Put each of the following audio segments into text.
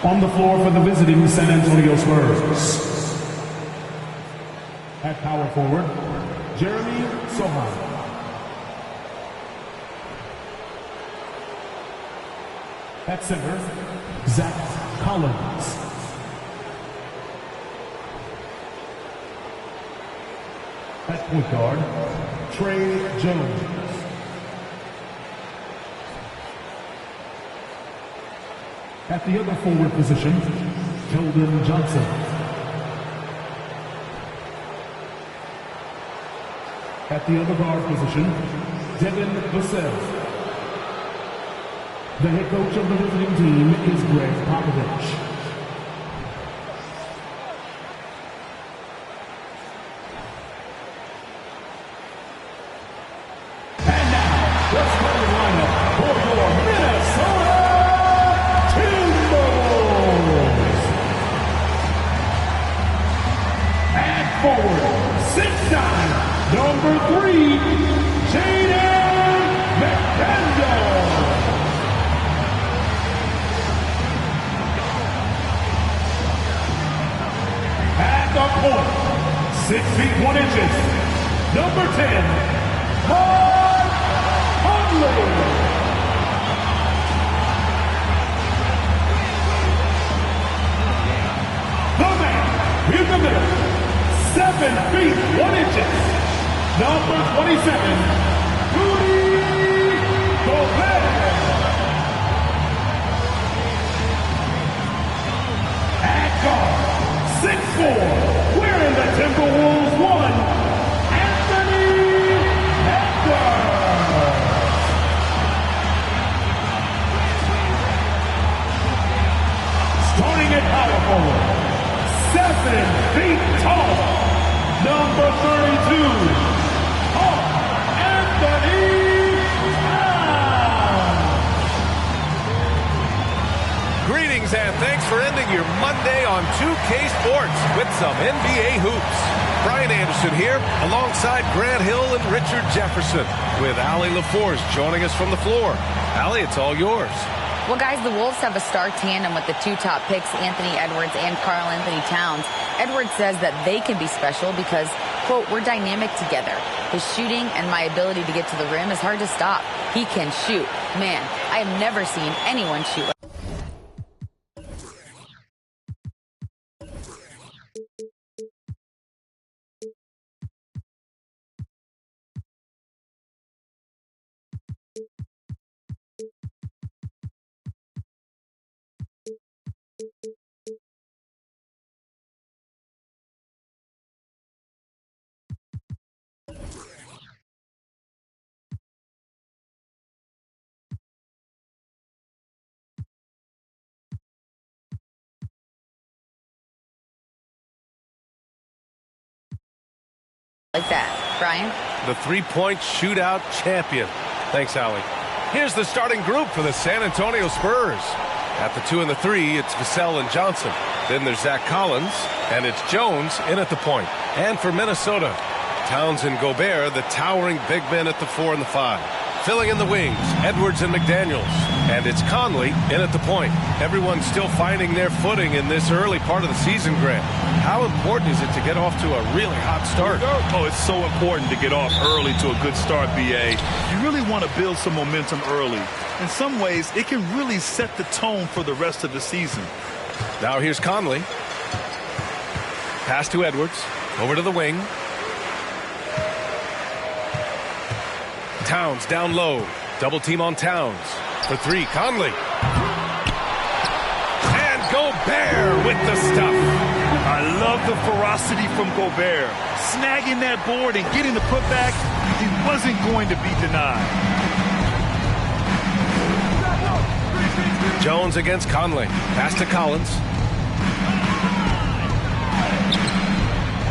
On the floor for the visiting San Antonio Spurs. At power forward, Jeremy Sohan. At center, Zach Collins. At point guard, Trey Jones. At the other forward position, Keldon Johnson. At the other guard position, Devin Vassell. The head coach of the visiting team is Greg Popovich. And now, let's go to the lineup for your Minnesota Timberwolves. At forward, 6'9", number 3, Jaden McDaniel. At the point, 6 feet 1 inches, number 10, Mark Conley. The man in the middle, 7 feet 1 inches, number 27, Rudy Gobert. At guard, 6'4", wearing the Timberwolves 1, Anthony Edwards. Starting at power forward, 7 feet tall, number 32, Anthony Towns. Greetings and thanks for ending your Monday on 2K Sports with some NBA hoops. Brian Anderson here alongside Grant Hill and Richard Jefferson with Allie LaForce joining us from the floor. Allie, it's all yours. Well, guys, the Wolves have a star tandem with the 2 top picks, Anthony Edwards and Karl Anthony Towns. Edwards says that they can be special because, quote, we're dynamic together. His shooting and my ability to get to the rim is hard to stop. He can shoot. Man, I have never seen anyone shoot like that. Brian? The three-point shootout champion. Thanks, Allie. Here's the starting group for the San Antonio Spurs. At the 2 and the 3, it's Vassell and Johnson. Then there's Zach Collins, and it's Jones in at the point. And for Minnesota, Towns and Gobert, the towering big men at the 4 and the 5. Filling in the wings, Edwards and McDaniels. And it's Conley in at the point. Everyone's still finding their footing in this early part of the season, Grant. How important is it to get off to a really hot start? Oh, it's so important to get off early to a good start, BA. You really want to build some momentum early. In some ways, it can really set the tone for the rest of the season. Now here's Conley. Pass to Edwards. Over to the wing. Towns down low. Double team on Towns. For 3, Conley. And Gobert with the stuff. I love the ferocity from Gobert. Snagging that board and getting the putback, he wasn't going to be denied. Jones against Conley. Pass to Collins.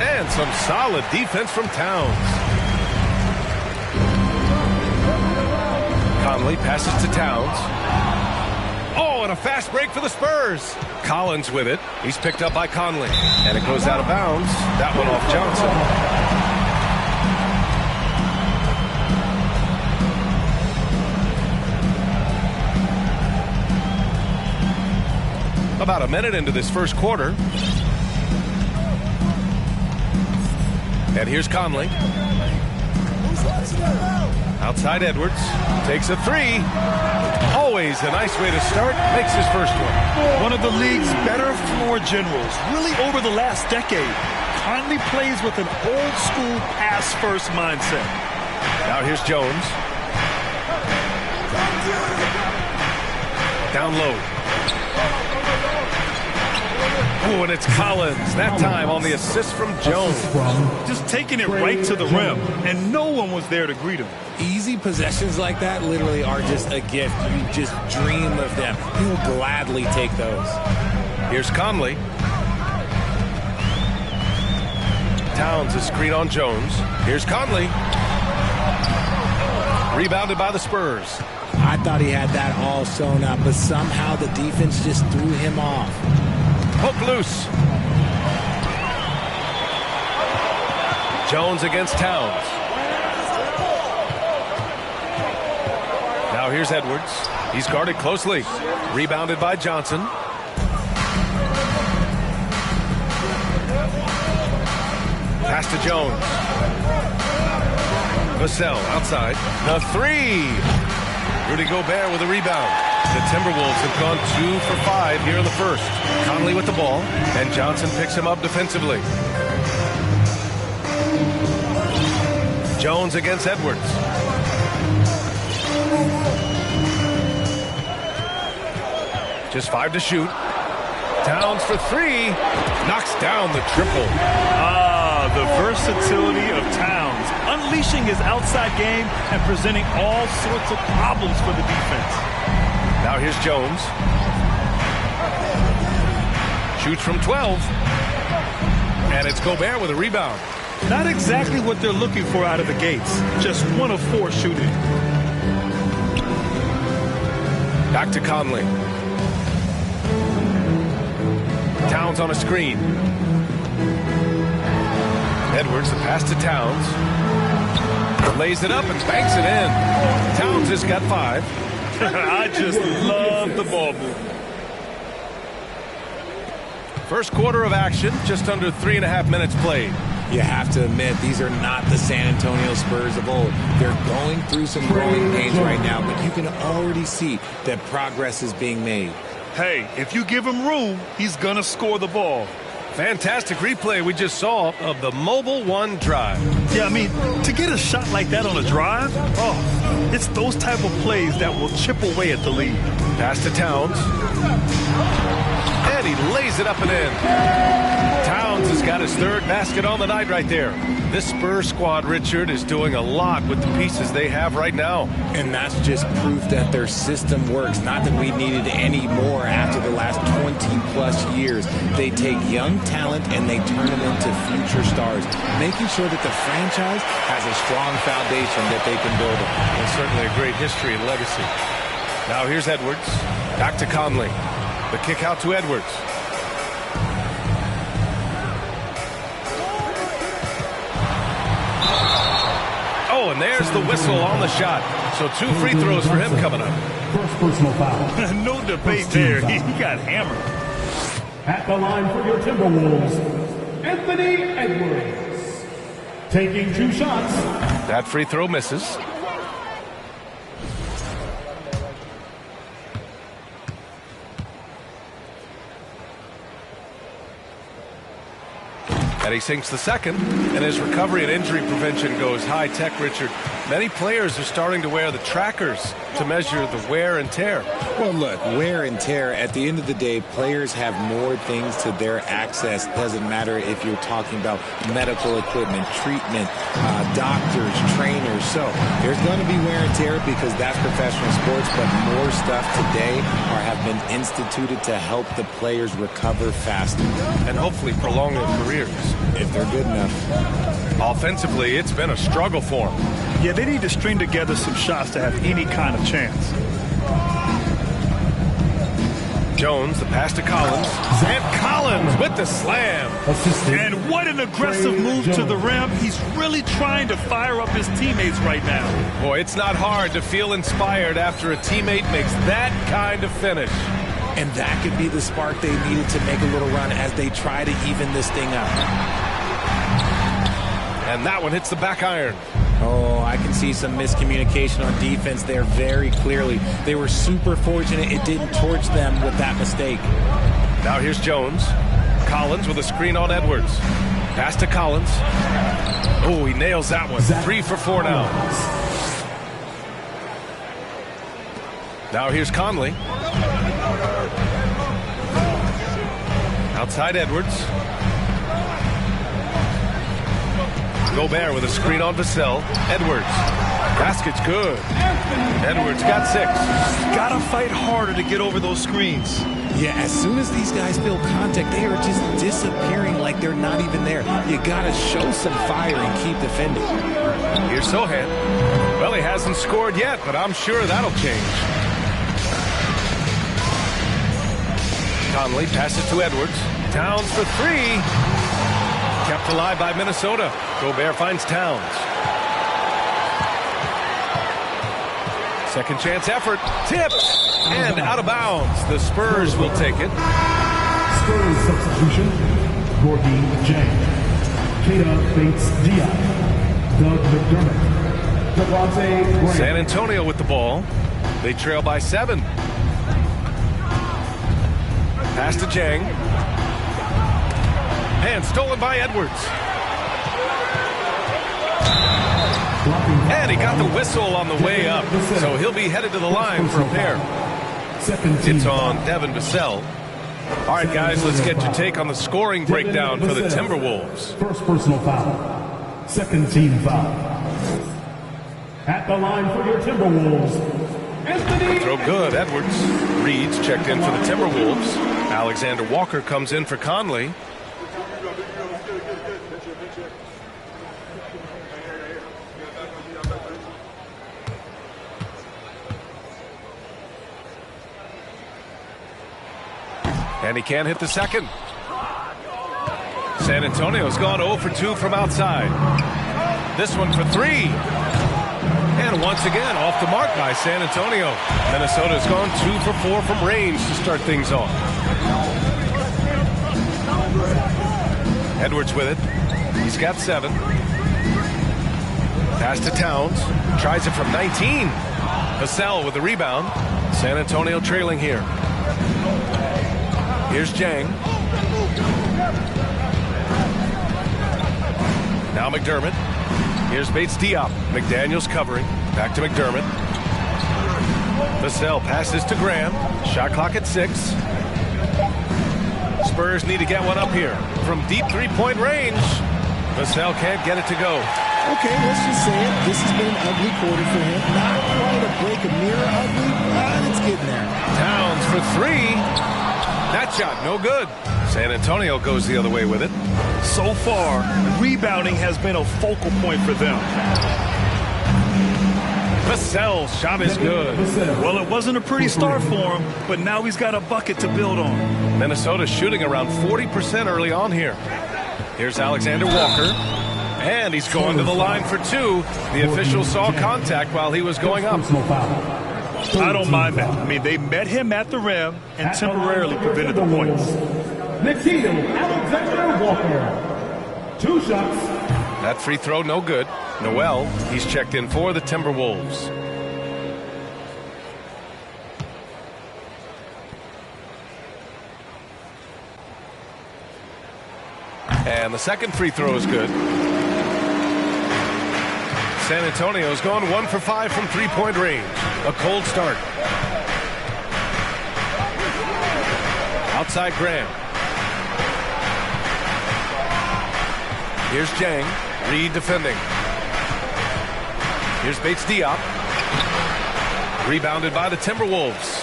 And some solid defense from Towns. Conley passes to Towns. Oh, and a fast break for the Spurs. Collins with it. He's picked up by Conley. And it goes out of bounds. That one off Johnson. about a minute into this first quarter. And here's Conley. Outside Edwards. Takes a three. Always a nice way to start. Makes his first one. One of the league's better floor generals, really over the last decade. Conley plays with an old-school pass-first mindset. Now here's Jones. Down low. Oh, and it's Collins. That time on the assist from Jones. Just taking it right to the rim, and no one was there to greet him. Easy possessions like that literally are just a gift. You just dream of them. He'll gladly take those. Here's Conley. Towns is screen on Jones. Here's Conley. Rebounded by the Spurs. I thought he had that all sewn up, but somehow the defense just threw him off. Hook loose. Jones against Towns. Now here's Edwards. He's guarded closely. Rebounded by Johnson. Pass to Jones. Vassell outside. The three. Rudy Gobert with a rebound. The Timberwolves have gone 2 for 5 here in the first. Conley with the ball, and Johnson picks him up defensively. Jones against Edwards. Just 5 to shoot. Towns for 3. Knocks down the triple. The versatility of Towns, unleashing his outside game and presenting all sorts of problems for the defense. Now here's Jones. Shoots from 12. And it's Gobert with a rebound. Not exactly what they're looking for out of the gates. Just 1 of 4 shooting. Back to Conley. Towns on a screen. Edwards, the pass to Towns. Lays it up and banks it in. Towns has got 5. I just love the ball movement. First quarter of action, just under 3.5 minutes played. You have to admit, these are not the San Antonio Spurs of old. They're going through some growing pains right now, but you can already see that progress is being made. Hey, if you give him room, he's going to score the ball. Fantastic replay we just saw of the Mobile One drive. Yeah, I mean, to get a shot like that on a drive, it's those type of plays that will chip away at the lead. Pass to Towns. And he lays it up and in. Towns has got his 3rd basket on the night right there. This Spurs squad, Richard, is doing a lot with the pieces they have right now. And that's just proof that their system works. Not that we needed any more after the last 20-plus years. They take young talent and they turn them into future stars, making sure that the franchise has a strong foundation that they can build on. And certainly a great history and legacy. Now here's Edwards. Back to Conley. The kick out to Edwards. Oh, and there's the whistle on the shot. So 2 free throws for him coming up. First personal foul. No debate there. He got hammered. At the line for your Timberwolves, Anthony Edwards. Taking 2 shots. That free throw misses. And he sinks the second, and his recovery and injury prevention goes high-tech, Richard. Many players are starting to wear the trackers to measure the wear and tear. Well, look, wear and tear, at the end of the day, players have more things to their access. Doesn't matter if you're talking about medical equipment, treatment, doctors, trainers. So there's going to be wear and tear because that's professional sports, but more stuff today have been instituted to help the players recover faster. And hopefully prolong their careers. If they're good enough. Offensively, it's been a struggle for them. Yeah, they need to string together some shots to have any kind of chance. Jones, the pass to Collins. And Collins with the slam. And what an aggressive move to the rim. He's really trying to fire up his teammates right now. Boy, it's not hard to feel inspired after a teammate makes that kind of finish. And that could be the spark they needed to make a little run as they try to even this thing up. And that one hits the back iron. Oh, I can see some miscommunication on defense there very clearly. They were super fortunate it didn't torch them with that mistake. Now here's Jones. Collins with a screen on Edwards. Pass to Collins. Oh, he nails that one. 3 for 4 now. Now here's Conley. Outside Edwards. Gobert with a screen on Vassell. Edwards. Basket's good. Edwards got 6. Gotta fight harder to get over those screens. Yeah, as soon as these guys feel contact, they are just disappearing like they're not even there. You gotta show some fire and keep defending. Here's Sohan. Well, he hasn't scored yet, but I'm sure that'll change. Conley passes to Edwards. Towns for 3. Kept alive by Minnesota. Gobert finds Towns. Second chance effort. Tipped. And out of bounds. The Spurs will take it. Spurs substitution. Gorgie Jang. Keita Bates-Diop. Doug McDermott. Devontae Graham. San Antonio with the ball. They trail by 7. Pass to Jang. And stolen by Edwards. And he got the whistle on the way up, so he'll be headed to the line for a pair. It's on Devin Vassell. All right, guys, let's get your take on the scoring breakdown for the Timberwolves. First personal foul. Second team foul. At the line for your Timberwolves, Anthony. Throw good, Edwards. Reed's checked in for the Timberwolves. Alexander Walker comes in for Conley. And he can't hit the second. San Antonio's gone 0 for 2 from outside. This one for 3. And once again, off the mark by San Antonio. Minnesota's gone 2 for 4 from range to start things off. Edwards with it. He's got 7. Pass to Towns. Tries it from 19. Vassell with the rebound. San Antonio trailing here. Here's Jang. Now McDermott. Here's Bates-Diop. McDaniels covering. Back to McDermott. Vassell passes to Graham. Shot clock at 6. Spurs need to get one up here. From deep three-point range. Vassell can't get it to go. Okay, let's just say it. This has been an ugly quarter for him. Not quite a break a mirror ugly, but it's getting there. Towns for 3. That shot, no good. San Antonio goes the other way with it. So far, rebounding has been a focal point for them. Vassell's shot is good. Well, it wasn't a pretty start for him, but now he's got a bucket to build on. Minnesota shooting around 40% early on here. Here's Alexander Walker. And he's going to the line for 2. The official saw contact while he was going up. I don't mind that. I mean, they met him at the rim and temporarily prevented the points. Nickeil Alexander Walker. 2 shots. That free throw, no good. Noel, he's checked in for the Timberwolves. And the second free throw is good. San Antonio's gone 1 for 5 from three-point range. A cold start. Outside Graham. Here's Jang. Reed defending. Here's Bates-Diop. Rebounded by the Timberwolves.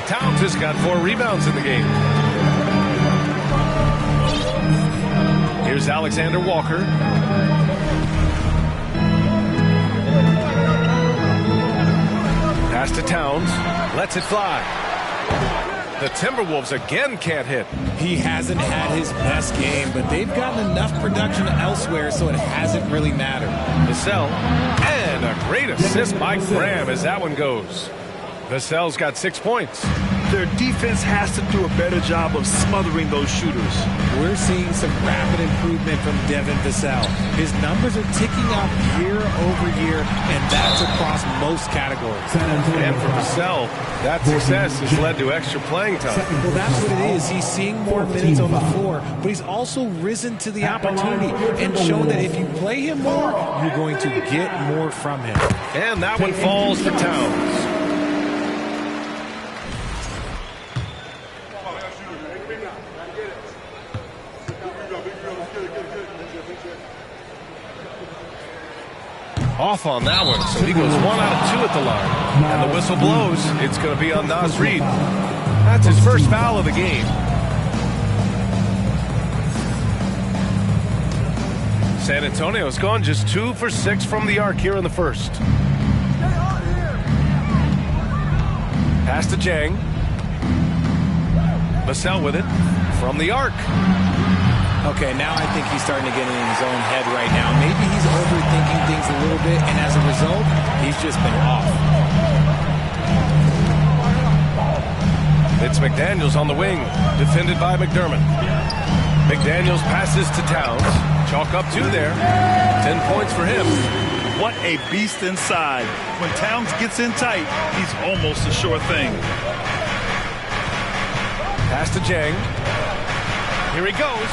Towns has got 4 rebounds in the game. Here's Alexander Walker. Pass to Towns. Lets it fly. The Timberwolves again can't hit. He hasn't had his best game, but they've gotten enough production elsewhere, so it hasn't really mattered. Vassell. And a great assist by Graham as that one goes. Vassell's got 6 points. Their defense has to do a better job of smothering those shooters. We're seeing some rapid improvement from Devin Vassell. His numbers are ticking up year over year, and that's across most categories. And for Vassell, that success has led to extra playing time. Well, that's what it is. He's seeing more minutes on the floor, but he's also risen to the opportunity and shown that if you play him more, you're going to get more from him. And that one falls for Towns. Off on that one, so he goes 1 out of 2 at the line. And the whistle blows. It's going to be on Naz Reid. That's his first foul of the game. San Antonio's gone just 2 for 6 from the arc here in the first. Pass to Jang. Vassell with it from the arc. Okay, now I think he's starting to get in his own head right now. Maybe he's overthinking things a little bit, and as a result, he's just been off. It's McDaniels on the wing, defended by McDermott. McDaniels passes to Towns. Chalk up 2 there. 10 points for him. What a beast inside. When Towns gets in tight, he's almost a sure thing. Pass to Jang. Here he goes.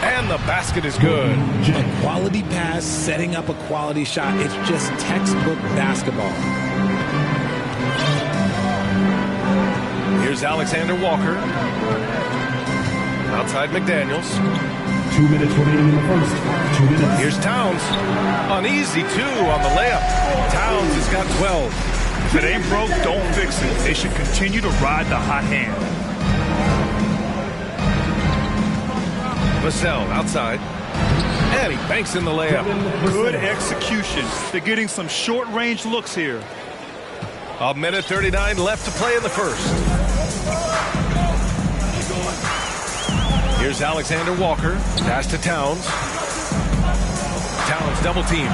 And the basket is good. A quality pass, setting up a quality shot. It's just textbook basketball. Here's Alexander Walker. Outside McDaniels. 2 minutes remaining in the first. 2 minutes. Here's Towns. An easy 2 on the layup. Towns has got 12. If it ain't broke, don't fix it. They should continue to ride the hot hand. Vassell outside. And he banks in the layup. Good execution. They're getting some short-range looks here. 1:39 left to play in the first. Here's Alexander Walker. Pass to Towns. Towns double team.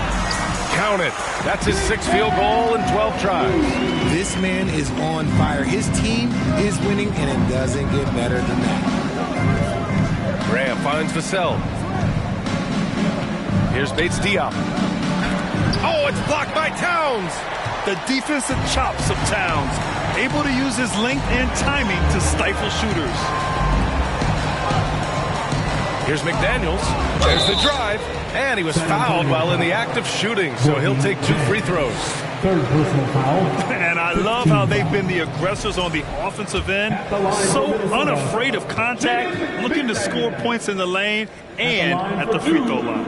Count it. That's his 6th field goal in 12 tries. This man is on fire. His team is winning, and it doesn't get better than that. Graham finds Vassell. Here's Bates Diop. Oh, it's blocked by Towns. The defensive chops of Towns, able to use his length and timing to stifle shooters. Here's McDaniels. There's the drive. And he was fouled while in the act of shooting, so he'll take 2 free throws. 3rd personal foul. And I love how they've been the aggressors on the offensive end. So unafraid of contact, looking to score points in the lane and at the free throw line.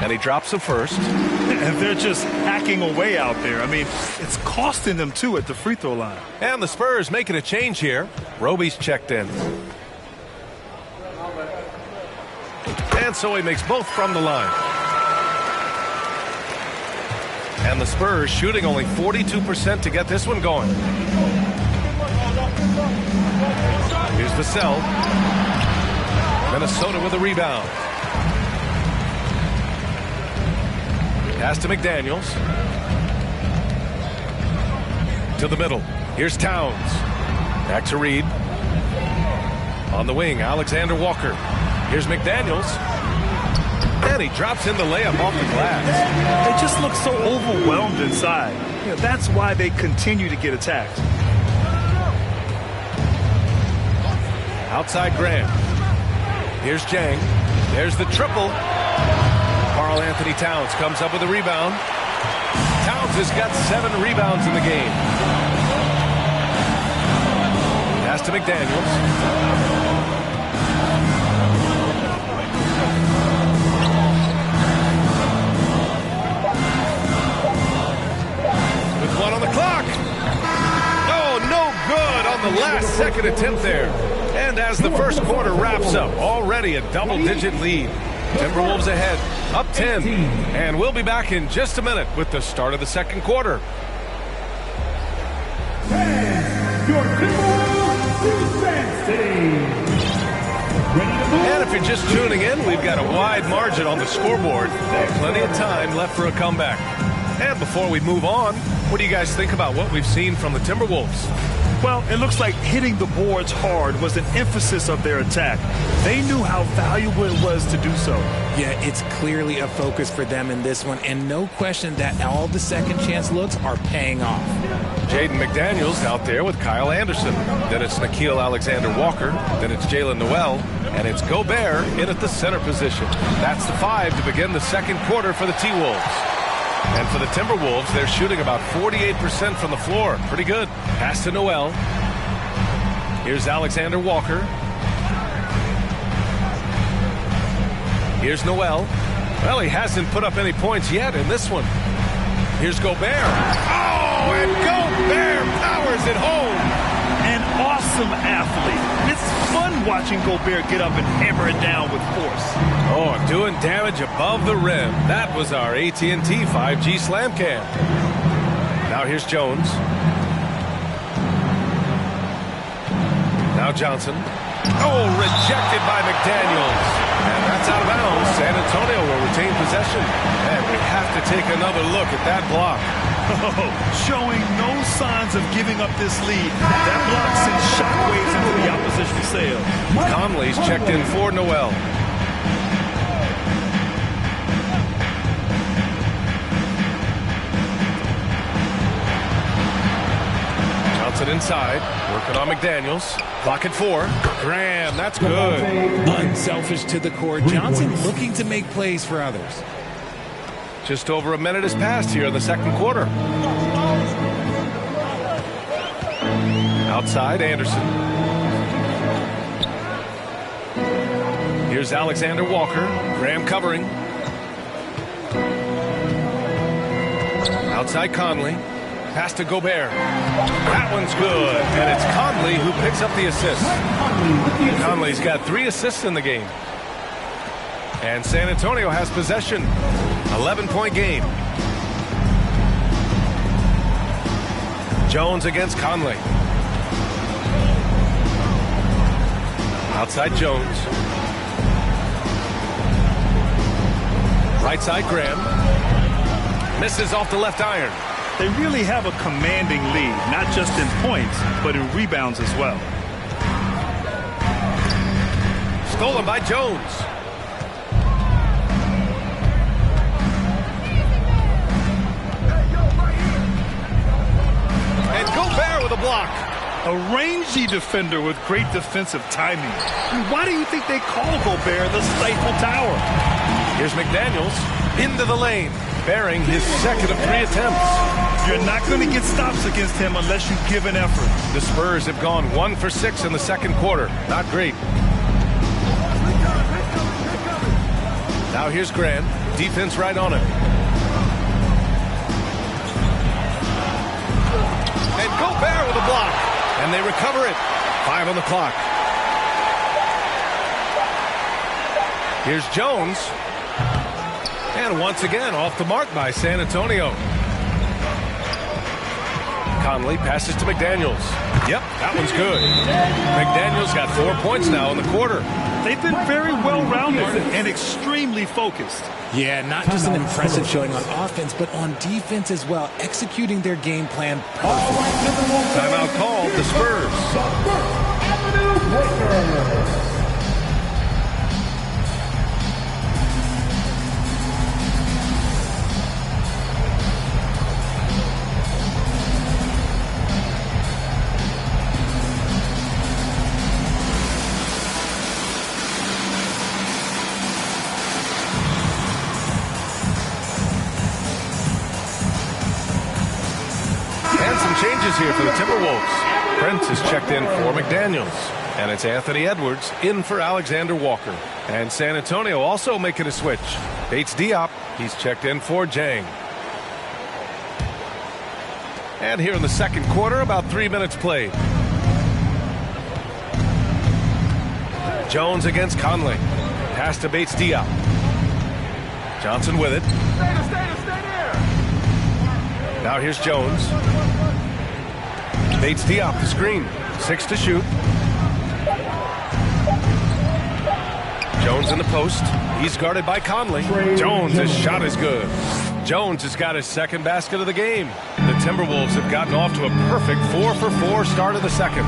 And he drops the first. And they're just hacking away out there. I mean, it's costing them too at the free throw line. And the Spurs making a change here. Roby's checked in. And so he makes both from the line. And the Spurs shooting only 42% to get this one going. Here's Vassell. Minnesota with a rebound. Pass to McDaniels. To the middle. Here's Towns. Back to Reid. On the wing, Alexander Walker. Here's McDaniels. And he drops in the layup off the glass. They just look so overwhelmed inside. You know, that's why they continue to get attacked. Outside Graham. Here's Jang. There's the triple. Karl Anthony Towns comes up with a rebound. Towns has got 7 rebounds in the game. Pass to McDaniels. One on the clock. Oh, no good on the last second attempt there. And as the first quarter wraps up, already a double-digit lead. Timberwolves ahead, up 10. And we'll be back in just a minute with the start of the second quarter. And your Timberwolves defense team. And if you're just tuning in, we've got a wide margin on the scoreboard. Plenty of time left for a comeback. And before we move on, what do you guys think about what we've seen from the Timberwolves? Well, it looks like hitting the boards hard was an emphasis of their attack. They knew how valuable it was to do so. Yeah, it's clearly a focus for them in this one, and no question that all the second chance looks are paying off. Jaden McDaniels out there with Kyle Anderson. Then it's Nickeil Alexander-Walker. Then it's Jaylen Nowell. And it's Gobert in at the center position. That's the 5 to begin the second quarter for the T-Wolves. And for the Timberwolves, they're shooting about 48% from the floor. Pretty good. Pass to Nowell. Here's Alexander-Walker. Here's Nowell. Well, he hasn't put up any points yet in this one. Here's Gobert. Oh, and Gobert powers it home. An awesome athlete. It's fun watching Gobert get up and hammer it down with force. Oh, doing damage above the rim. That was our AT&T 5G Slam Cam. Now here's Jones. Now Johnson. Oh, rejected by McDaniels. And that's out of bounds. San Antonio will retain possession. And we have to take another look at that block. Oh, showing no signs of giving up this lead. That block sends shockwaves into the opposition sail. Conley's checked in for Nowell. Johnson inside, working on McDaniels. Clock at 4. Graham, that's good. Unselfish to the core. Johnson looking to make plays for others. Just over a minute has passed here in the second quarter. Outside, Anderson. Here's Alexander-Walker. Graham covering. Outside, Conley. Pass to Gobert. That one's good. And it's Conley who picks up the assist. Conley's got 3 assists in the game. And San Antonio has possession. 11-point game. Jones against Conley. Outside Jones. Right side Graham. Misses off the left iron. They really have a commanding lead, not just in points, but in rebounds as well. Stolen by Jones. And Gobert with a block. A rangy defender with great defensive timing. Why do you think they call Gobert the Stifle Tower? Here's McDaniels into the lane, bearing his second of 3 attempts. You're not going to get stops against him unless you give an effort. The Spurs have gone 1 for 6 in the second quarter. Not great. Now here's Graham. Defense right on him. And Gobert with a block. And they recover it. 5 on the clock. Here's Jones. And once again, off the mark by San Antonio. Conley passes to McDaniels. Yep, that one's good. McDaniels got 4 points now in the quarter. They've been very well-rounded and extremely focused. Yeah, not just an impressive showing on offense, but on defense as well, executing their game plan perfectly. Timeout called, the Spurs. Changes here for the Timberwolves. Prince is checked in for McDaniels. And it's Anthony Edwards in for Alexander-Walker. And San Antonio also making a switch. Bates Diop, he's checked in for Jang. And here in the second quarter, about 3 minutes played. Jones against Conley. Pass to Bates Diop. Johnson with it. Now here's Jones. Bates Diop the screen. 6 to shoot. Jones in the post. He's guarded by Conley. Jones' shot is good. Jones has got his second basket of the game. The Timberwolves have gotten off to a perfect 4-for-4 start of the second.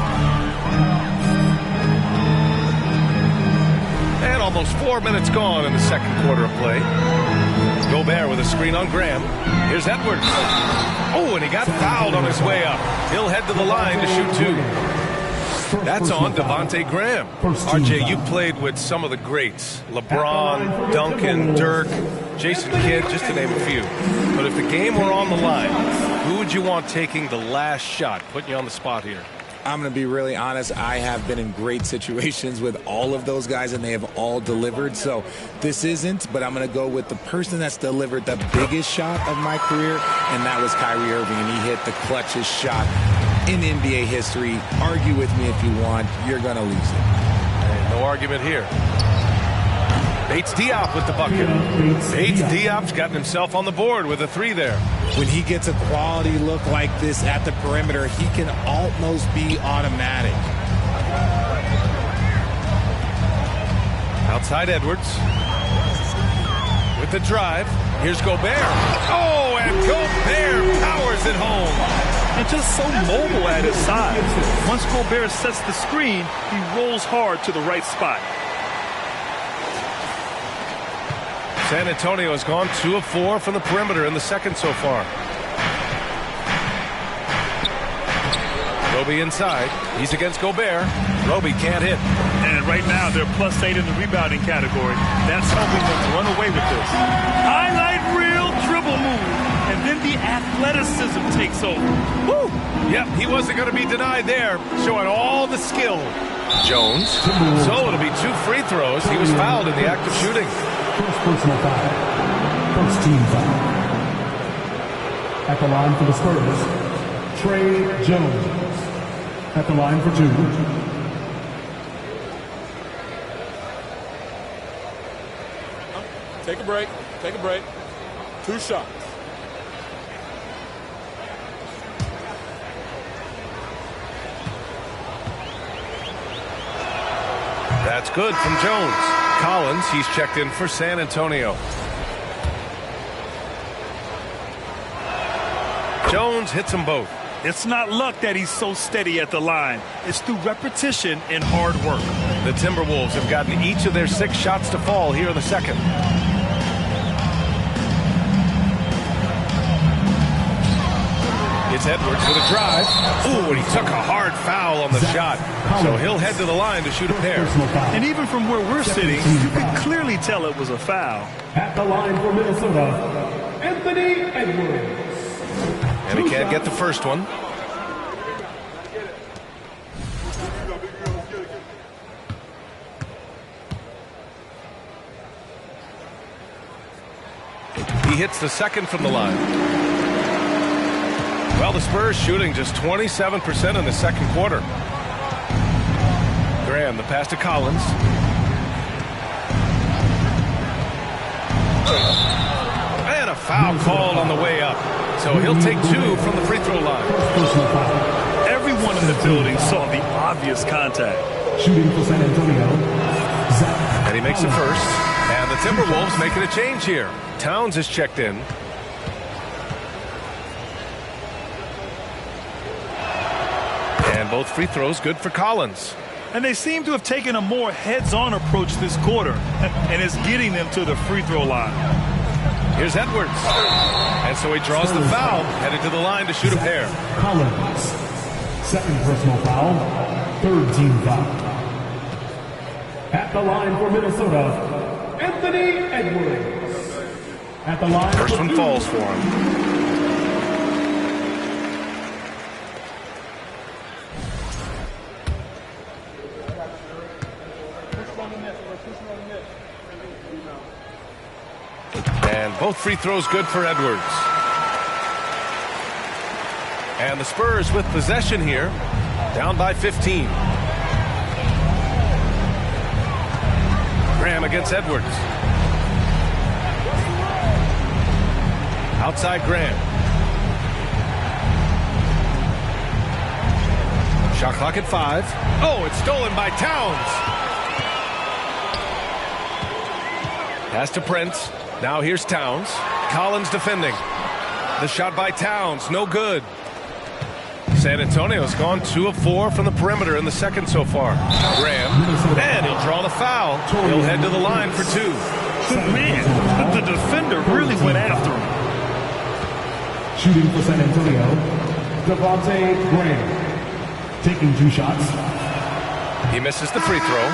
And almost 4 minutes gone in the second quarter of play. Gobert with a screen on Graham. Here's Edwards. Oh, and he got fouled on his way up. He'll head to the line to shoot two. That's on Devontae Graham. RJ, you played with some of the greats. LeBron, Duncan, Dirk, Jason Kidd, just to name a few. But if the game were on the line, who would you want taking the last shot? Putting you on the spot here. I'm going to be really honest. I have been in great situations with all of those guys, and they have all delivered. So this isn't, but I'm going to go with the person that's delivered the biggest shot of my career, and that was Kyrie Irving, and he hit the clutchest shot in NBA history. Argue with me if you want. You're going to lose it. No argument here. Bates Diop with the bucket. Bates Diop's gotten himself on the board with a three there. When he gets a quality look like this at the perimeter, he can almost be automatic. Outside Edwards. With the drive. Here's Gobert. Oh, and Gobert powers it home. And just so mobile at his side. Once Gobert sets the screen, he rolls hard to the right spot. San Antonio has gone 2 of 4 from the perimeter in the second so far. Roby inside. He's against Gobert. Roby can't hit. And right now they're +8 in the rebounding category. That's helping them run away with this. Highlight reel dribble move. And then the athleticism takes over. Woo! Yep, he wasn't going to be denied there. Showing all the skill. Jones. So it'll be 2 free throws. He was fouled in the act of shooting. First personal foul. First team foul. At the line for the Spurs, Trey Jones. At the line for 2. Take a break. Take a break. 2 shots. That's good from Jones. Collins, he's checked in for San Antonio. Jones hits them both. It's not luck that he's so steady at the line. It's through repetition and hard work. The Timberwolves have gotten each of their 6 shots to fall here in the second. It's Edwards with a drive. Ooh, and he took a hard foul on the shot. So he'll head to the line to shoot a pair. And even from where we're sitting, you can clearly tell it was a foul. At the line for Minnesota, Anthony Edwards. And he can't get the first one. He hits the second from the line. Well, the Spurs shooting just 27% in the second quarter. Graham, the pass to Collins. And a foul called on the way up. So he'll take 2 from the free throw line. Everyone in the building saw the obvious contact. Shooting for San Antonio, Zach. And he makes it first. And the Timberwolves making a change here. Towns is checked in. And both free throws good for Collins. And they seem to have taken a more heads-on approach this quarter. And it's getting them to the free throw line. Here's Edwards. And so he draws the foul, headed to the line to shoot a pair. Collins. Second personal foul. Third team foul. At the line for Minnesota, Anthony Edwards. At the line. First one falls for him. And both free throws good for Edwards. And the Spurs with possession here, down by 15. Graham against Edwards. Outside Graham. Shot clock at 5. Oh, it's stolen by Towns. Pass to Prince. Now here's Towns. Collins defending. The shot by Towns, no good. San Antonio's gone 2 of 4 from the perimeter in the second so far. Graham, and he'll draw the foul. He'll head to the line for 2. Man, the defender really went after him. Shooting for San Antonio, Devontae Graham. Taking 2 shots. He misses the free throw.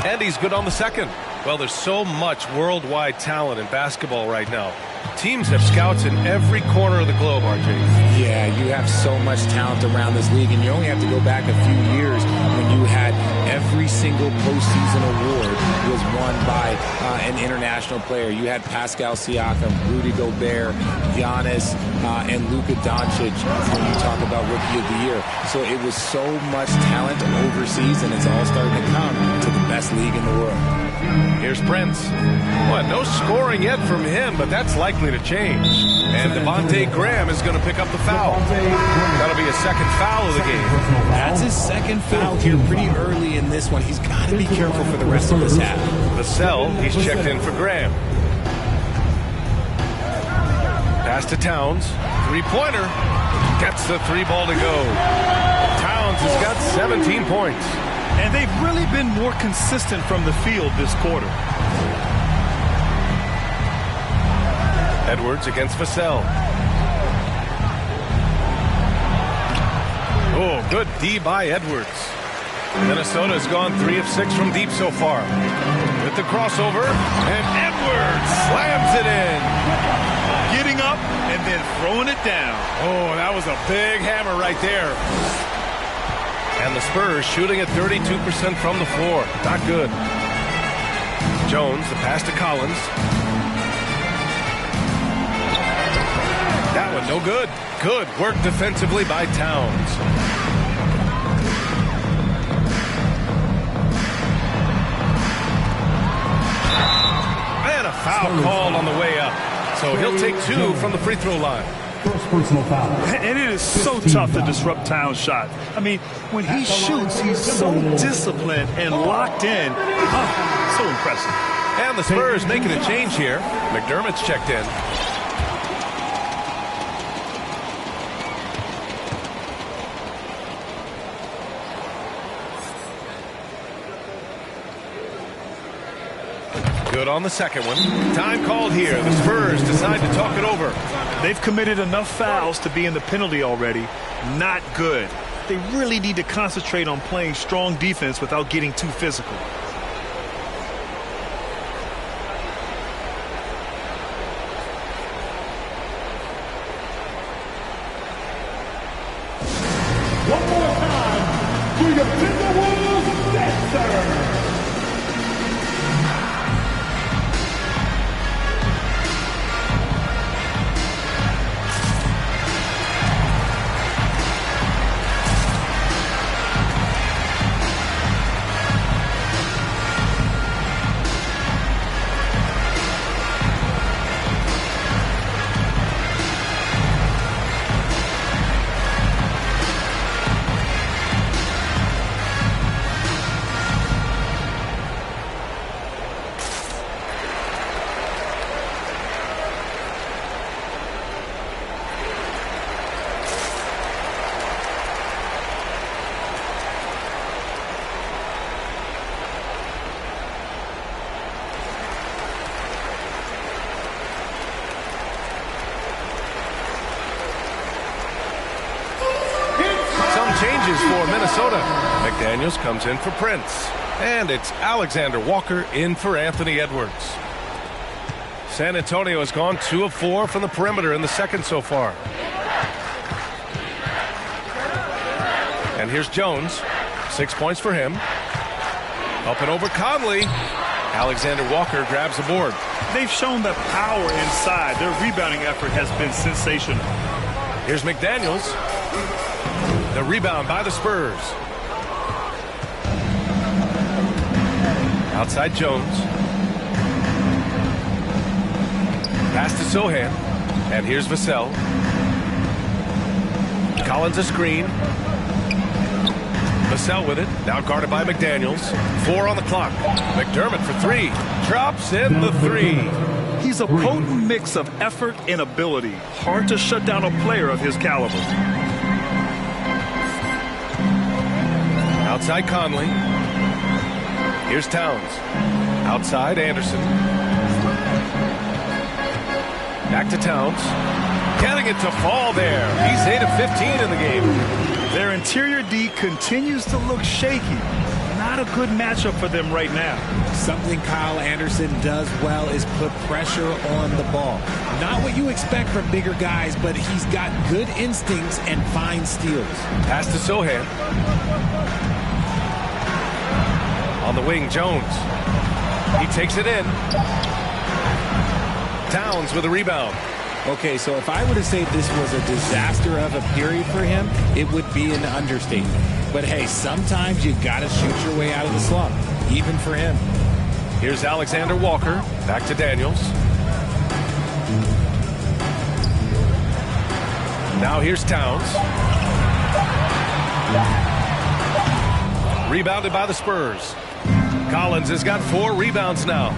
And he's good on the second. Well, there's so much worldwide talent in basketball right now. Teams have scouts in every corner of the globe, RJ. Yeah, you have so much talent around this league, and you only have to go back a few years when you had every single postseason award was won by an international player. You had Pascal Siakam, Rudy Gobert, Giannis, and Luka Doncic when you talk about Rookie of the Year. So it was so much talent overseas, and it's all starting to come to the best league in the world. Here's Prince. Well, no scoring yet from him, but that's likely to change. And Devontae Graham is going to pick up the foul. That'll be a second foul of the game. That's his second foul here pretty early in this one. He's got to be careful for the rest of this half. Vassell, he's checked in for Graham. Pass to Towns. Three-pointer. Gets the 3 ball to go. Towns has got 17 points. And they've really been more consistent from the field this quarter. Edwards against Vassell. Oh, good D by Edwards. Minnesota's gone 3 of 6 from deep so far. With the crossover, and Edwards slams it in. Getting up and then throwing it down. Oh, that was a big hammer right there. And the Spurs shooting at 32% from the floor. Not good. Jones, the pass to Collins. That one no good. Good work defensively by Towns. And a foul called on the way up. So he'll take 2 from the free throw line. First personal foul. And it is so tough to disrupt Towns' shot. I mean, when he shoots, he's so disciplined and locked in. Oh, so impressive. And the Spurs making a change here. McDermott's checked in. Good on the second one. Time called here. The Spurs decide to talk it over. They've committed enough fouls to be in the penalty already. Not good. They really need to concentrate on playing strong defense without getting too physical. One more time to your Timberwolves dancer. Changes for Minnesota. McDaniels comes in for Prince. And it's Alexander Walker in for Anthony Edwards. San Antonio has gone 2 of 4 from the perimeter in the second so far. And here's Jones. 6 points for him. Up and over Conley. Alexander Walker grabs the board. They've shown the power inside. Their rebounding effort has been sensational. Here's McDaniels. The rebound by the Spurs. Outside Jones. Pass to Sohan. And here's Vassell. Collins a screen. Vassell with it. Now guarded by McDaniels. 4 on the clock. McDermott for 3. Drops in the 3. He's a potent mix of effort and ability. Hard to shut down a player of his caliber. Outside Conley. Here's Towns. Outside Anderson. Back to Towns. Getting it to fall there. He's 8 of 15 in the game. Their interior D continues to look shaky. Not a good matchup for them right now. Something Kyle Anderson does well is put pressure on the ball. Not what you expect from bigger guys, but he's got good instincts and fine steals. Pass to Sohan. On the wing, Jones. He takes it in. Towns with a rebound. Okay, so if I were to say this was a disaster of a period for him, it would be an understatement. But hey, sometimes you gotta shoot your way out of the slump, even for him. Here's Alexander Walker. Back to Daniels. Now here's Towns. Rebounded by the Spurs. Collins has got 4 rebounds now.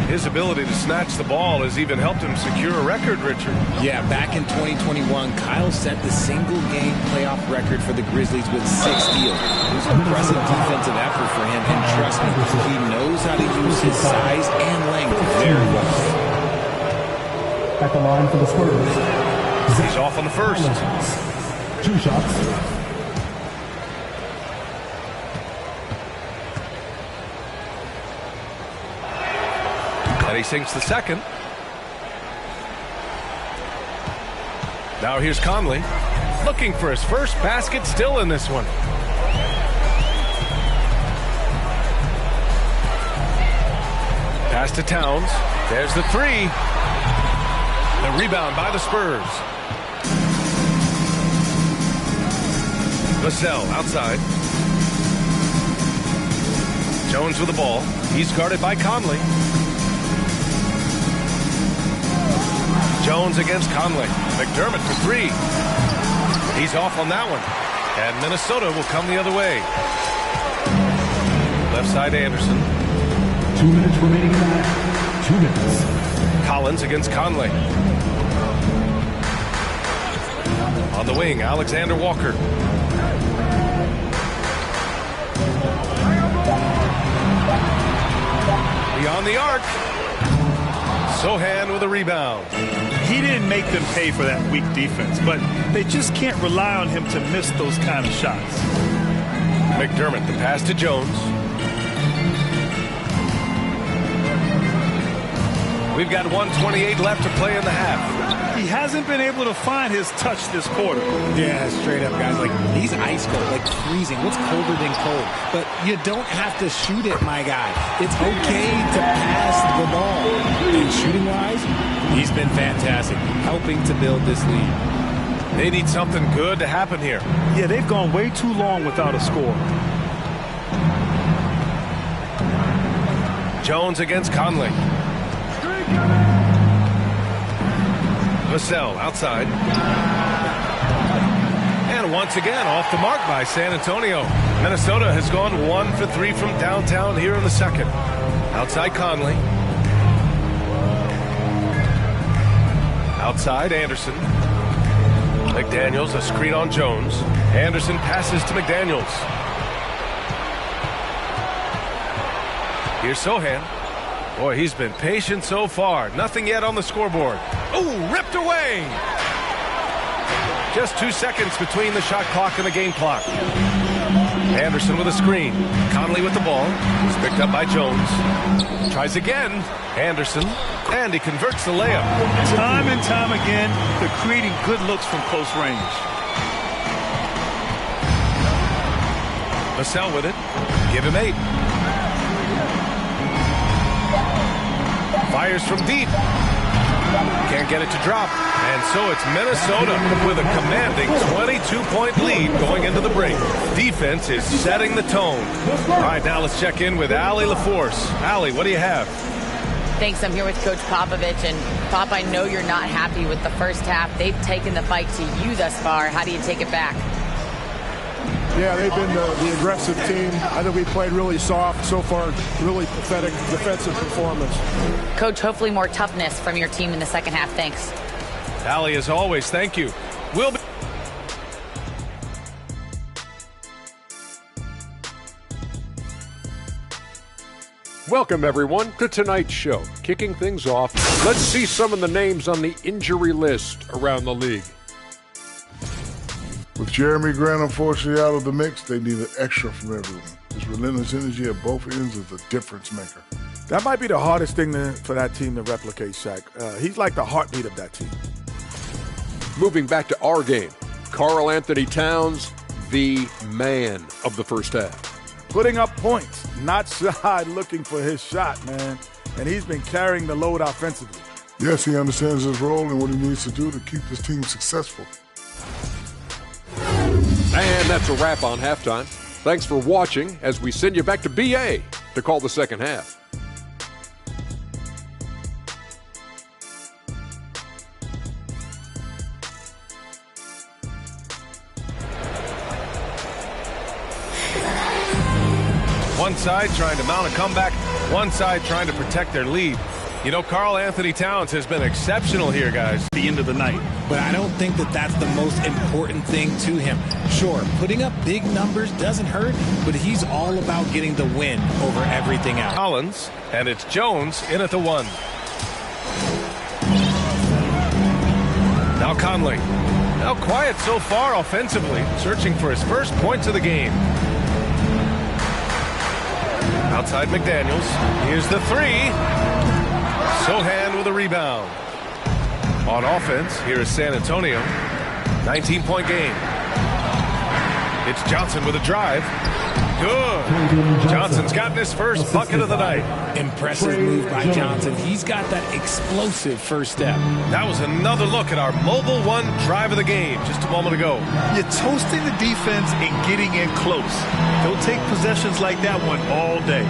His ability to snatch the ball has even helped him secure a record, Richard. Yeah, back in 2021, Kyle set the single-game playoff record for the Grizzlies with 6 steals. It was an impressive defensive effort for him, and trust me, he knows how to use his size and length very well. At the line for the Spurs. He's off on the first. 2 shots. And he sinks the second. Now here's Conley. Looking for his first basket still in this one. Pass to Towns. There's the 3. The rebound by the Spurs. Vassell outside. Jones with the ball. He's guarded by Conley. Jones against Conley. McDermott for 3. He's off on that one. And Minnesota will come the other way. Left side Anderson. 2 minutes remaining in the half. 2 minutes. Collins against Conley. On the wing, Alexander Walker. Beyond the arc. Sohan with a rebound. He didn't make them pay for that weak defense, but they just can't rely on him to miss those kind of shots. McDermott, the pass to Jones. We've got 1:28 left to play in the half. He hasn't been able to find his touch this quarter. Yeah, straight up, guys. Like, he's ice cold, like freezing. What's colder than cold? But you don't have to shoot it, my guy. It's okay to pass the ball. And shooting-wise, he's been fantastic, helping to build this lead. They need something good to happen here. Yeah, they've gone way too long without a score. Jones against Conley. Vassell outside. And once again, off the mark by San Antonio. Minnesota has gone 1 for 3 from downtown here in the second. Outside Conley. Outside Anderson. McDaniels, a screen on Jones. Anderson passes to McDaniels. Here's Sohan. Boy, he's been patient so far. Nothing yet on the scoreboard. Ooh, ripped away! Just 2 seconds between the shot clock and the game clock. Anderson with a screen. Conley with the ball. He's picked up by Jones. Tries again. Anderson. And he converts the layup. Time and time again, they're creating good looks from close range. Vassell with it. Give him 8. Fires from deep. Can't get it to drop. And so it's Minnesota with a commanding 22-point lead going into the break. Defense is setting the tone. All right, now let's check in with Allie LaForce. Allie, what do you have? Thanks. I'm here with Coach Popovich. And, Pop, I know you're not happy with the first half. They've taken the fight to you thus far. How do you take it back? Yeah, they've been the aggressive team. I think we played really soft so far. Really pathetic defensive performance. Coach, hopefully more toughness from your team in the second half. Thanks. Allie, as always, thank you. We'll be Welcome, everyone, to tonight's show. Kicking things off, let's see some of the names on the injury list around the league. With Jeremy Grant, unfortunately, out of the mix, they need an extra from everyone. His relentless energy at both ends is a difference maker. That might be the hardest thing for that team to replicate, Shaq. He's like the heartbeat of that team. Moving back to our game, Karl Anthony Towns, the man of the first half. Putting up points, not shy looking for his shot, man. And he's been carrying the load offensively. Yes, he understands his role and what he needs to do to keep this team successful. And that's a wrap on halftime. Thanks for watching as we send you back to BA to call the second half. one side trying to mount a comeback, one side trying to protect their lead. You know, Karl Anthony Towns has been exceptional here, guys. The end of the night. But I don't think that that's the most important thing to him. Sure, putting up big numbers doesn't hurt, but he's all about getting the win over everything else. Collins, and it's Jones in at the one. Now Conley. Now quiet so far offensively, searching for his first points of the game. Outside McDaniels. Here's the three. Sohan with a rebound. On offense, here is San Antonio. 19-point game. It's Johnson with a drive. Good. Johnson's gotten his first bucket of the night. Impressive move by Johnson. He's got that explosive first step. That was another look at our Mobile One drive of the game just a moment ago. You're toasting the defense and getting in close. They'll take possessions like that one all day.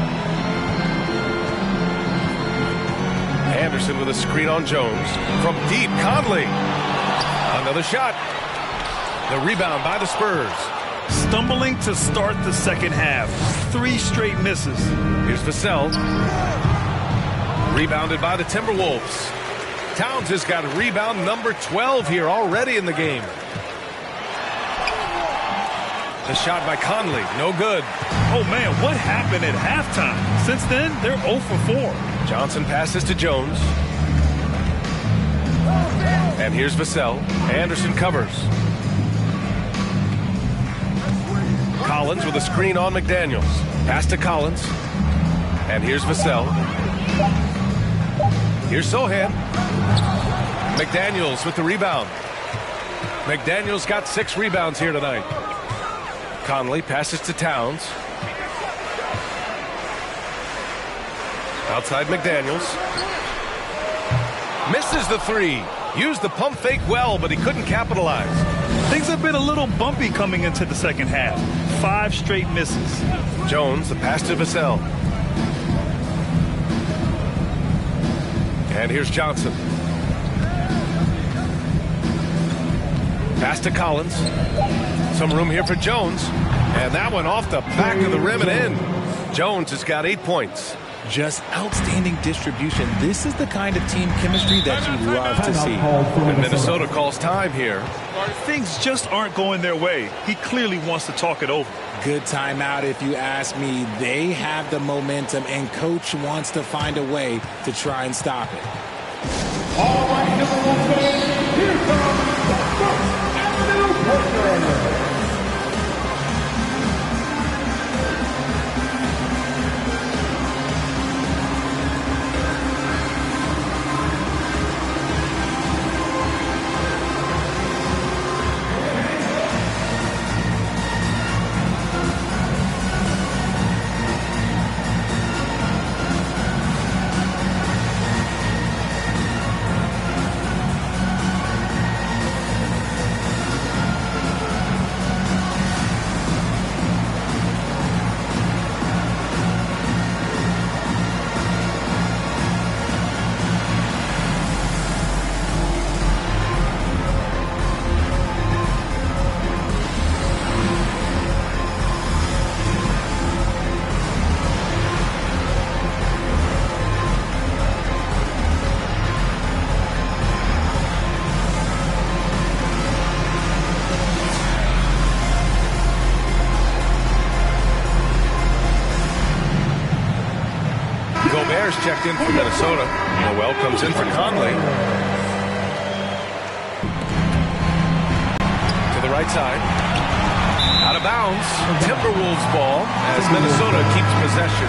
Anderson with a screen on Jones. From deep, Conley. Another shot. The rebound by the Spurs. Stumbling to start the second half. 3 straight misses. Here's Vassell. Rebounded by the Timberwolves. Towns has got rebound number 12 here already in the game. The shot by Conley, no good. Oh, man, what happened at halftime? Since then, they're 0 for 4. Johnson passes to Jones. And here's Vassell. Anderson covers. Collins with a screen on McDaniels. Pass to Collins. And here's Vassell. Here's Sohan. McDaniels with the rebound. McDaniels got 6 rebounds here tonight. Conley passes to Towns. Outside McDaniels. Misses the 3. Used the pump fake well, but he couldn't capitalize. Things have been a little bumpy coming into the second half. 5 straight misses. Jones, the pass to Vassell. And here's Johnson. Pass to Collins. Some room here for Jones. And that one off the back of the rim and in. Jones has got 8 points. Just outstanding distribution. This is the kind of team chemistry that you love to see. And Minnesota calls time here. Things just aren't going their way. He clearly wants to talk it over. Good timeout if you ask me. They have the momentum, and Coach wants to find a way to try and stop it. All right, Timberwolves fans, here comes the First Avenue Breaker. players checked in for Minnesota. Noel comes in for Conley. To the right side. Out of bounds. Timberwolves ball as Minnesota keeps possession.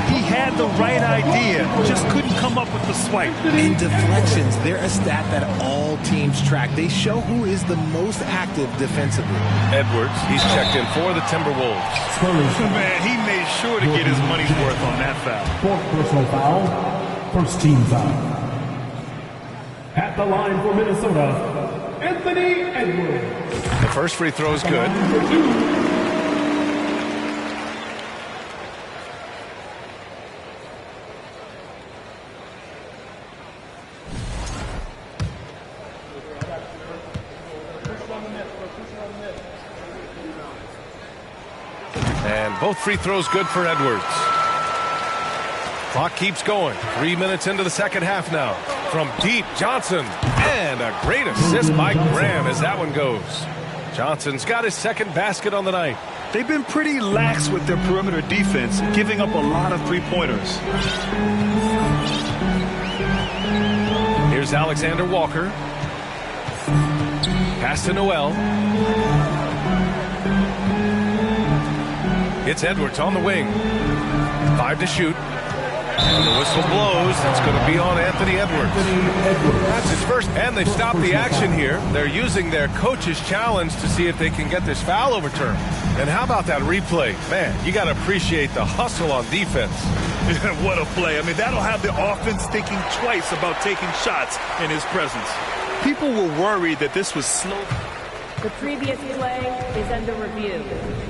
He had the right idea, just couldn't come up with the swipe. In deflections, they're a stat that all teams track. They show who is the most active defensively. Edwards, he's checked in for the Timberwolves. Man, he made sure to get his money's worth on that foul. Fourth personal foul, first team foul. At the line for Minnesota, Anthony Edwards. The first free throw is good. And both free throws good for Edwards. Clock keeps going. 3 minutes into the second half now. From deep, Johnson. And a great assist by Graham as that one goes. Johnson's got his second basket on the night. They've been pretty lax with their perimeter defense, giving up a lot of three-pointers. Here's Alexander Walker. Pass to Noel. It's Edwards on the wing. 5 to shoot. And the whistle blows. It's going to be on Anthony Edwards. That's his first. And they've stopped the action here. They're using their coach's challenge to see if they can get this foul overturned. And how about that replay? Man, you got to appreciate the hustle on defense. What a play. I mean, that'll have the offense thinking twice about taking shots in his presence. People were worried that this was slow. The previous play is under review.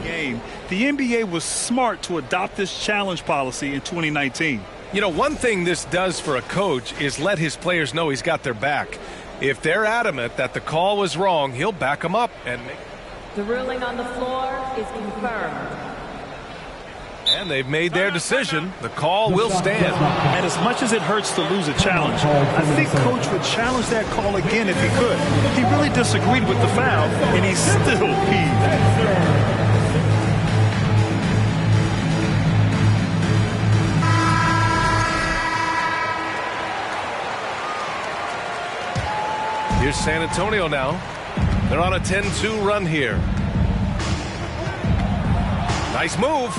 Game. The NBA was smart to adopt this challenge policy in 2019. You know, one thing this does for a coach is let his players know he's got their back. If they're adamant that the call was wrong, he'll back them up and make. The ruling on the floor is confirmed. And they've made their decision. The call will stand. And as much as it hurts to lose a challenge, I think Coach would challenge that call again if he could. He really disagreed with the foul, and he still peeved. Here's San Antonio now. They're on a 10-2 run here. Nice move.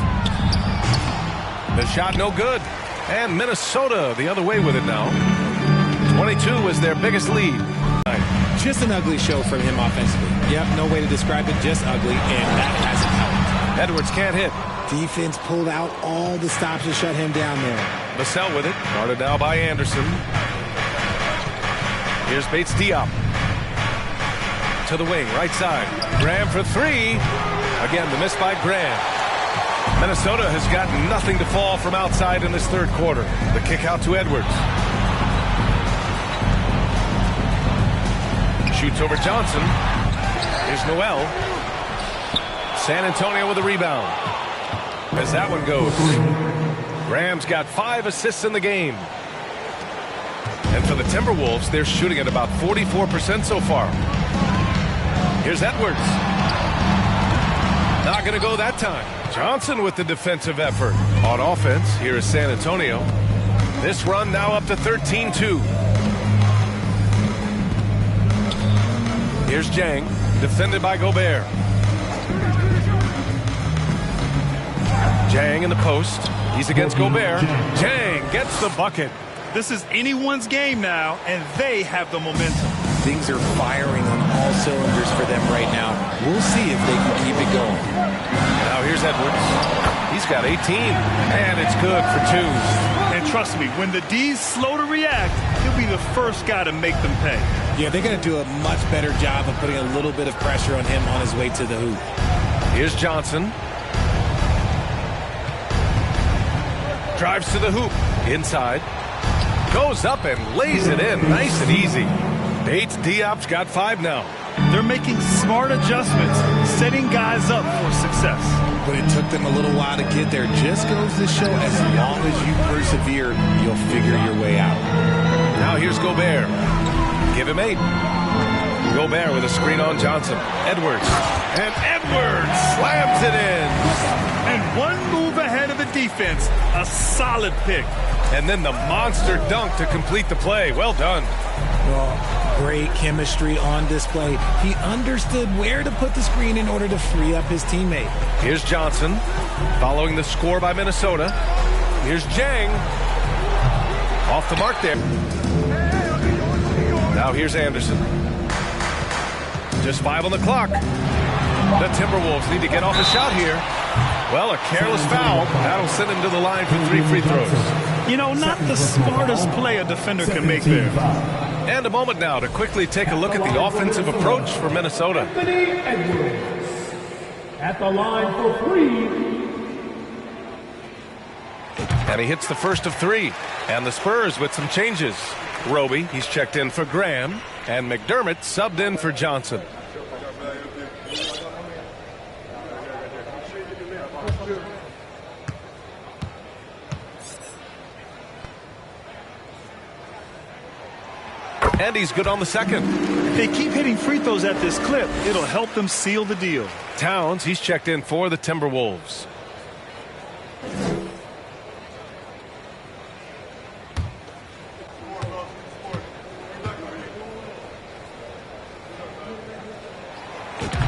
The shot no good. And Minnesota the other way with it now. 22 is their biggest lead. Just an ugly show from him offensively. Yep, no way to describe it, just ugly, and that hasn't helped. Edwards can't hit. Defense pulled out all the stops to shut him down there. Vassell with it. Guarded now by Anderson. Here's Bates Diop. To the wing, right side. Graham for three. Again, the miss by Graham. Minnesota has got nothing to fall from outside in this third quarter. The kick out to Edwards. Shoots over Johnson. Here's Noel. San Antonio with a rebound. As that one goes. Graham's got 5 assists in the game. And for the Timberwolves, they're shooting at about 44% so far. Here's Edwards. Not going to go that time. Johnson with the defensive effort. On offense, here is San Antonio. This run now up to 13-2. Here's Jang, defended by Gobert. Jang in the post. He's against Gobert. Jang gets the bucket. This is anyone's game now, and they have the momentum. Things are firing on all cylinders for them right now. We'll see if they can keep it going. Now here's Edwards. He's got 18, and it's good for 2. And trust me, when the D's slow to react, he'll be the first guy to make them pay. Yeah, they're going to do a much better job of putting a little bit of pressure on him on his way to the hoop. Here's Johnson. Drives to the hoop. Inside. Goes up and lays it in. Nice and easy. Bates Diop's got 5 now. They're making smart adjustments, setting guys up for success. But it took them a little while to get there. Just goes to show as long as you persevere, you'll figure your way out. Now here's Gobert. Give him 8. Gobert with a screen on Johnson. Edwards. And Edwards slams it in. And one move ahead of the defense. A solid pick. And then the monster dunk to complete the play. Well done. Well, great chemistry on display. He understood where to put the screen in order to free up his teammate. Here's Johnson following the score by Minnesota. Here's Jang. Off the mark there. Now here's Anderson. Just 5 on the clock. The Timberwolves need to get off a shot here. Well, a careless foul. That'll send him to the line for 3 free throws. You know, not the smartest play a defender can make there. And a moment now to quickly take a look at the offensive approach for Minnesota. Anthony Edwards at the line for 3. And he hits the first of 3. And the Spurs with some changes. Roby, he's checked in for Graham. And McDermott subbed in for Johnson. And he's good on the second. If they keep hitting free throws at this clip, it'll help them seal the deal. Towns, he's checked in for the Timberwolves.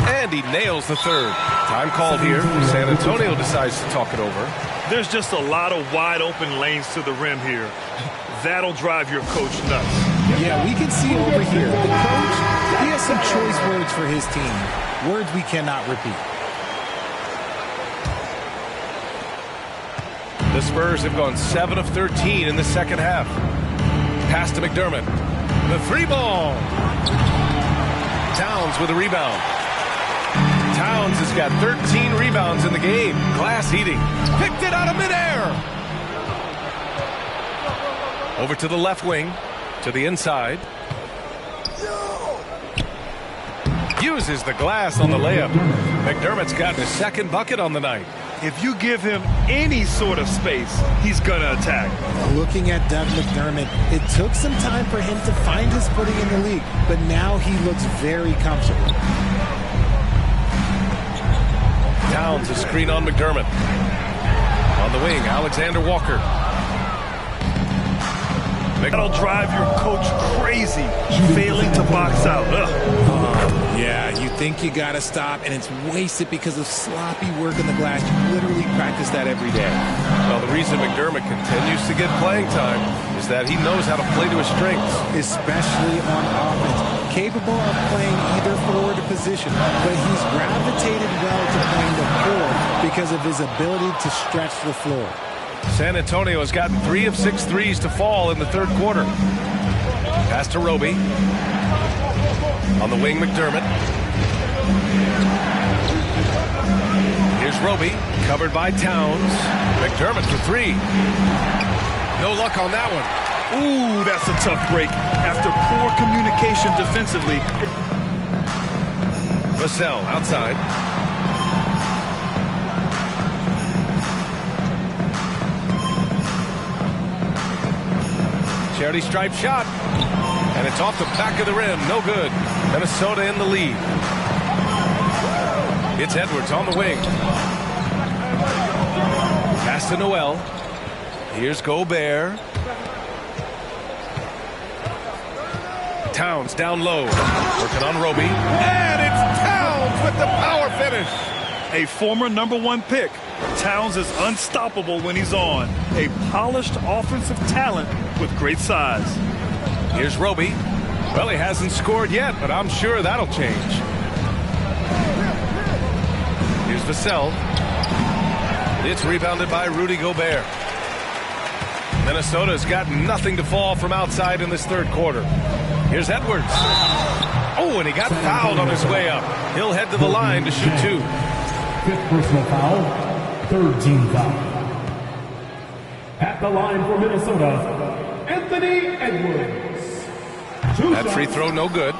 And he nails the third. Time called here. San Antonio decides to talk it over. There's just a lot of wide open lanes to the rim here. That'll drive your coach nuts. Yeah, we can see over here. The coach, he has some choice words for his team. Words we cannot repeat. The Spurs have gone 7 of 13 in the second half. Pass to McDermott. The 3-ball. Towns with a rebound. Towns has got 13 rebounds in the game. Glass heating. Picked it out of midair. Over to the left wing. To the inside. Uses the glass on the layup. McDermott's gotten his second bucket on the night. If you give him any sort of space, he's going to attack. Looking at Doug McDermott, it took some time for him to find his footing in the league, but now he looks very comfortable. Towns a screen on McDermott. On the wing, Alexander Walker. That'll drive your coach crazy, failing to box out. Yeah, you think you got to stop, and it's wasted because of sloppy work on the glass. You literally practice that every day. Well, the reason McDermott continues to get playing time is that he knows how to play to his strengths. Especially on offense. Capable of playing either forward position, but he's gravitated well to playing the 4 because of his ability to stretch the floor. San Antonio has gotten 3 of 6 threes to fall in the third quarter. Pass to Roby. On the wing, McDermott. Here's Roby, covered by Towns. McDermott for 3. No luck on that one. Ooh, that's a tough break. After poor communication defensively. Vassell outside. Charity stripe shot. And it's off the back of the rim. No good. Minnesota in the lead. It's Edwards on the wing. Pass to Noel. Here's Gobert. Towns down low. Working on Roby. And it's Towns with the power finish. A former #1 pick. Towns is unstoppable when he's on. A polished offensive talent with great size. Here's Roby. Well, he hasn't scored yet, but I'm sure that'll change. Here's Vassell. It's rebounded by Rudy Gobert. Minnesota's got nothing to fall from outside in this third quarter. Here's Edwards. Oh, and he got fouled on his way up. He'll head to the line to shoot 2. 5th personal foul, 3rd team foul. At the line for Minnesota, Anthony Edwards. That free throw no good.